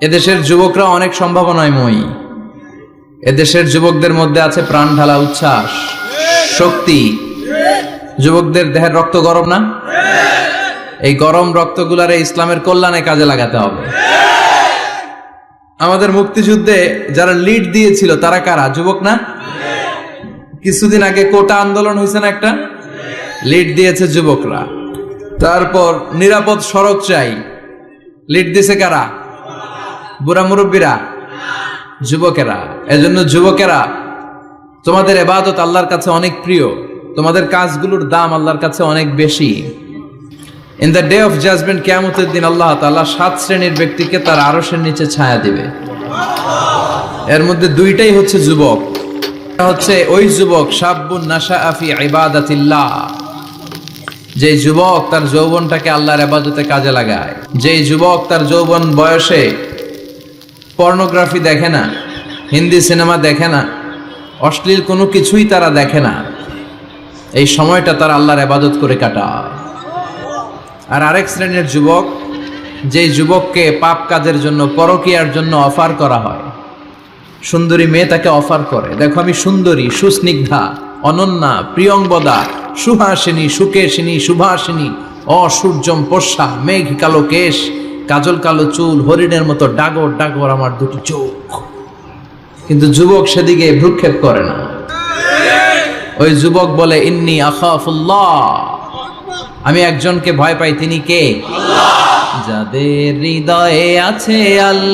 এদেশের যুবকরা অনেক সম্ভাবনায় মই। এদেশের যুবকদের মধ্যে আছে প্রাণ ঢালা উচ্ছ্বাস, শক্তি। যুবকদের দেহের রক্ত গরম না? এই গরম রক্তগুলারে ইসলামের কল্যাণে কাজে লাগাতে হবে। আমাদের মুক্তিযুদ্ধে যারা লিড দিয়েছিল তারা কারা? যুবক না? কিছুদিন আগে কোটা আন্দোলন হয়েছে না, একটা লিড দিয়েছে যুবকরা। তারপর নিরাপদ সড়ক চাই, লিড দিয়েছে কারা? বুড়া মুরব্বীরা, যুবকেরা। এজন্য যুবকেরা, তোমাদের ইবাদত আল্লাহর কাছে অনেক প্রিয়, তোমাদের কাজগুলোর দাম আল্লাহর কাছে অনেক বেশি। In the day of judgement, কিয়ামতের দিন আল্লাহ তাআলা 7 শ্রেণীর ব্যক্তিকে তার আরশের নিচে ছায়া দিবে। এর মধ্যে দুইটাই হচ্ছে যুবক। হচ্ছে ওই যুবক শাবুন নাশাআ ফি ইবাদাতিল্লাহ, যে যুবক তার যৌবনটাকে আল্লাহর ইবাদতে কাজে লাগায়। যে যুবক তার যৌবন বয়সে পর্নোগ্রাফি দেখে না, হিন্দি সিনেমা দেখে না, অশ্লীল কোনো কিছুই তারা দেখে না, এই সময়টা তারা আল্লাহর ইবাদত করে কাটায়। আর আরেক শ্রেণীর যুবক, যেই যুবককে পাপ কাজের জন্য, পরকীয়ার জন্য অফার করা হয়। সুন্দরী মেয়ে তাকে অফার করে, দেখো আমি সুন্দরী, সুস্নিগ্ধা, অনন্যা, প্রিয়ংবদা, সুহাসিনী, সুকেশিনী, সুভাসিনী, অসূর্যম পোষা, মেঘ কালো কেশ, কাজল কালো চুল, হরিণের মতো ডাগর ডাগর আমার দুটি চোখ। কিন্তু যুবক সেদিকে ভ্রুক্ষেপ করে না। ওই যুবক বলে, ইন্নী আখাফুল্লাহ, আমি একজনকে ভয় পাই, তিনি কে? যাদের হৃদয়ে আছে আল্লাহ।